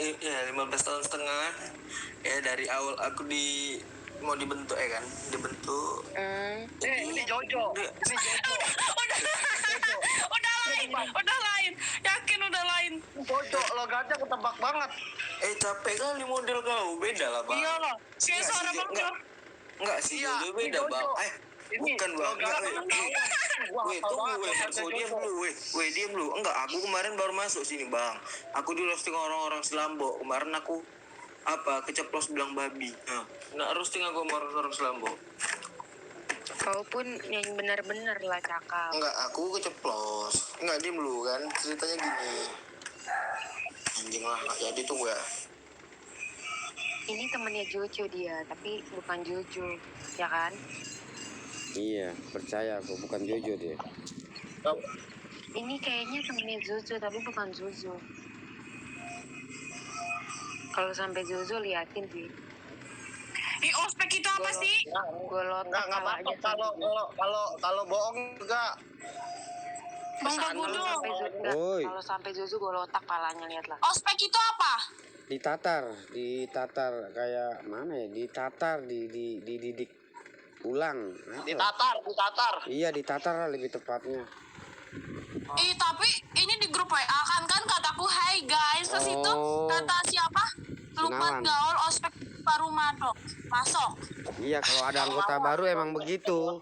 Ya 15 tahun setengah ya dari awal aku mau dibentuk ya kan, dibentuk. Ini Jojo. Ini Jojo. Udah lain. Yakin udah lain. Jojo logatnya ketebak banget. Capek kali model kau, beda lah bang. Iyalah. Kayak suara bang Jo. Enggak sih, Iya, Jojo beda ini bang. Jojo. Ini Bukan bang. Weh, diam lu. Enggak, aku kemarin baru masuk sini bang. Aku di roasting orang-orang Selambo. Kemarin aku keceplos bilang babi. Nah roasting aku sama orang Selambo. Kau pun yang benar-benar lah cakap. Enggak, aku keceplos. Enggak, diam lu kan. Ceritanya gini. Anjing lah, nggak jadi tunggu ya. Ini temannya Jojo dia, tapi bukan Jojo, ya kan? Iya, percaya aku bukan Jojo dia. Ini kayaknya temannya Jojo, tapi bukan Jojo. Kalau sampai Jojo liatin sih. Ospek itu apa sih? Gue lotak Enggak kepala apa-apa aja. kalau bohong juga. Bang Bagudo. Kalau sampai Jojo gue lotak palanya, lihatlah. Ospek itu apa? Ditatar kayak mana ya? Ditatar, dididik ulang. Ditatar. Iya, ditatar lah lebih tepatnya. Tapi ini di grup WA kan kataku hai guys. Terus itu kata siapa? Lupa Gunawan. gaul ospek baru masuk. Iya, kalau ada anggota baru emang begitu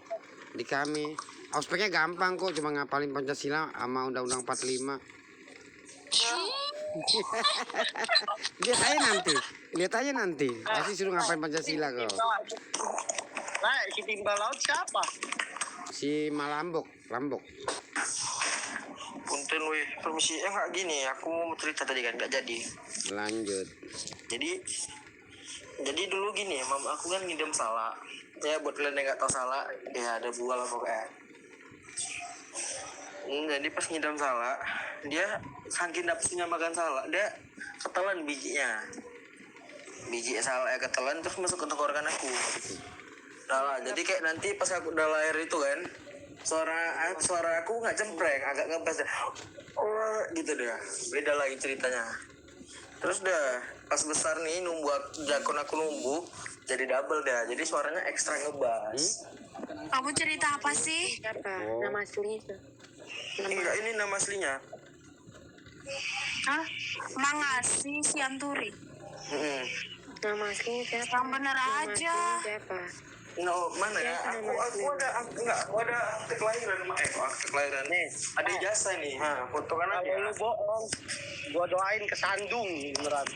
di kami. Ospeknya gampang kok, cuma ngapalin Pancasila sama Undang-Undang 45. Lihat aja nanti. Pasti suruh ngapain Pancasila kok. Nah, si Timbal Laut siapa? Si Malambok, Lambok. Punten weh, permisi. Enggak gini, aku mau cerita tadi kan, nggak jadi. Lanjut. Jadi dulu gini, mama aku kan ngidam salak. Ya buat kalian yang nggak tahu salak, ya ada buah lah pokoknya. Jadi pas ngidam salak, dia saking nafsunya makan salak, dia ketelan bijinya. Biji salak ketelan terus masuk ke tenggorokan aku. Jadi kayak nanti pas aku udah lahir itu kan, suara aku nggak cempreng, agak ngebas, gitu deh. Beda lagi ceritanya. Terus dah pas besar nih jakun aku numbuh jadi double dah, jadi suaranya ekstra ngebas. Kamu cerita apa sih? Siapa? Nama aslinya itu? Enggak, ini nama aslinya. Hah? Mangasi Sianturi. Nama aslinya siapa? Yang bener Nama aja. aslinya siapa? No, mana ya? Aku ada akte kelahiran, akte kelahiran nih. Ada ijazah nih. Foto kan aja. Kalau lu bohong, gua doain kesandung beneran.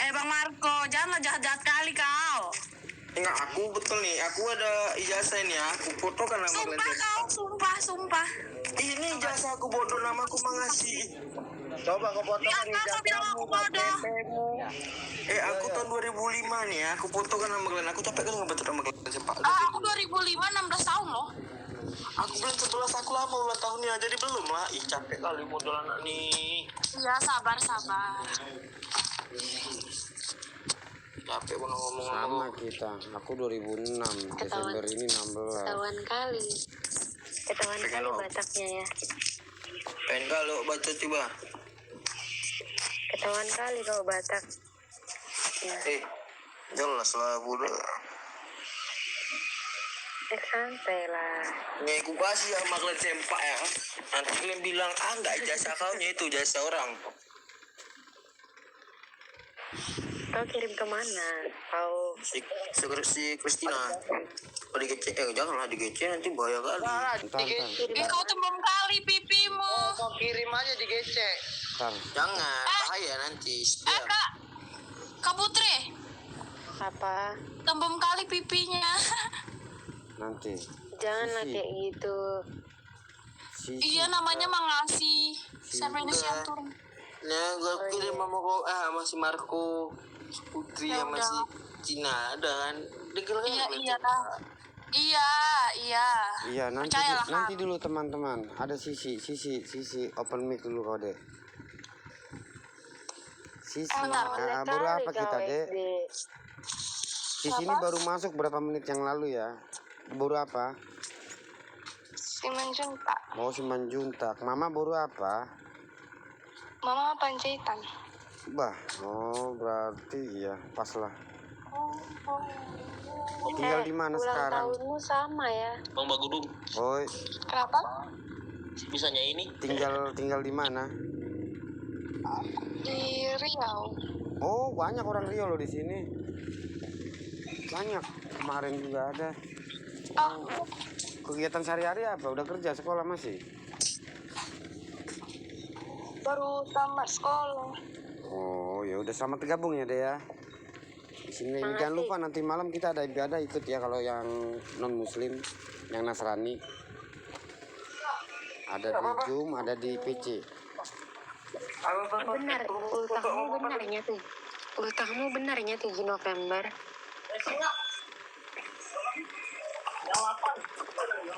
Bang Marco, janganlah jahat-jahat kali kau. Enggak, aku betul nih. Aku ada ijazah nih ya. Aku foto kan nama Sumpah kalian. kau, sumpah. Ini ijazah aku bodoh, namaku Mangasi. Coba kau foto kan Kau bilang aku bodoh. Aku tahun 2005 nih ya. Aku foto kan nama kalian. Aku capek kan ngebaca nama kalian sepak. Aku 2005 16 tahun loh. Aku bulan 11 aku lama ulang tahunnya, jadi belum lah. Capek kali modal anak nih. Iya, sabar. Capek mau ngomong Sama kita. Aku 2006, Desember ini 16. Ketahuan kali Bataknya ya. Pengen kalau baca coba. Ketahuan kali kalau Batak. Ya. Jelas lah bodoh. Santai lah. Nih aku kasih sama kalian sempak ya. Nanti kalian bilang enggak jasa kaunya itu jasa orang. Kau kirim kemana? Kau Si Christina. Kalau digecek, janganlah digecek nanti bahaya kali. Kau tembem kali pipimu. Kau kirim aja digecek. Jangan, bahaya nanti. Kak Putri. apa? Tembem kali pipinya. Nanti. Janganlah kayak gitu. Iya, namanya Mangasi. Siapa yang Sianturi? Nah, gue kirim sama si Marco, si Putri, Ya sama udah. si Cina, ada kan? Iya. Nanti dulu teman-teman. Ada sisi open mic dulu kau deh. Sisi, baru apa kita deh? Sisi ini baru masuk berapa menit yang lalu ya? Baru apa? Simanjuntak. Mau Simanjuntak. Mama baru apa? Mama Panjaitan. Bah, oh berarti iya pas lah. Tinggal di mana ulang sekarang? tahunmu sama ya. Bang Bagudung, Oh, Kenapa? bisanya ini. tinggal di mana? Di Riau. Oh, banyak orang Rio loh di sini. Banyak. Kemarin juga ada. Oh, Kegiatan sehari-hari apa? Udah kerja, sekolah masih? baru tamat sekolah. Oh, ya udah selamat tergabung ya, Dea. Di sini jangan lupa nanti malam kita ada ibadah ikut ya kalau yang non muslim, yang Nasrani. Ada di Zoom, ada di PC. Benar, ultahmu benarnya 7 November.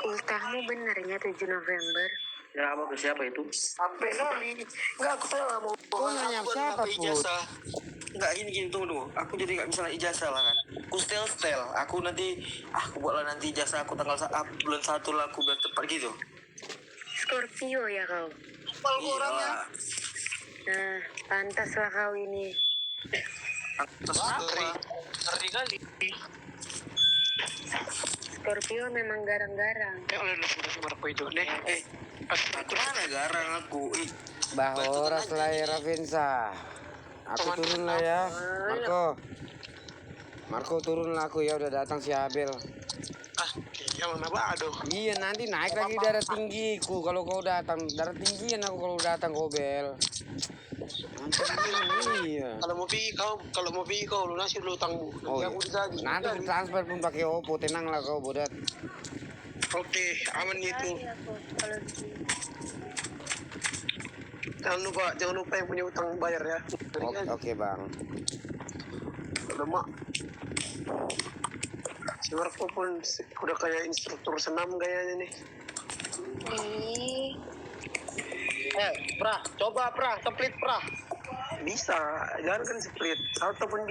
Ultahmu benarnya 7 November. Ya, mau ke siapa itu? Sampai nari. Enggak, aku tuh nggak mau. Kau nanya siapa, Put? Ijazah. Enggak, gini tunggu. Aku jadi nggak bisa ijazah lah kan. Aku setel. Aku nanti, aku buatlah nanti ijazah aku tanggal bulan 1 lah aku biar tepat gitu. Scorpio ya kau. Iya lah. Nah, pantaslah kau ini. Terus Ngeri kali. Scorpio memang garang-garang. Oleh lu sudah Marco itu deh. aku mana garang aku. Bahoras lah ya Ravensa. Aku turun lah ya, Marco turun lah aku ya, udah datang si Abel. Yang mana aduh. Iya nanti naik lagi darah tinggiku kalau kau datang, darah tinggian aku kalau datang kau Bel. Iya. Kalau mau pergi kau lunasi dulu utangmu. Oh iya. Nanti transfer pun pakai Oppo, tenang lah kau bodat. Oke, aman itu. Jangan lupa yang punya utang bayar ya. Oke bang. Lemak. Si Marco pun udah kayak instruktur senam gayanya nih. Coba, split, Bisa. Jangan kan split. Satu pun bisa.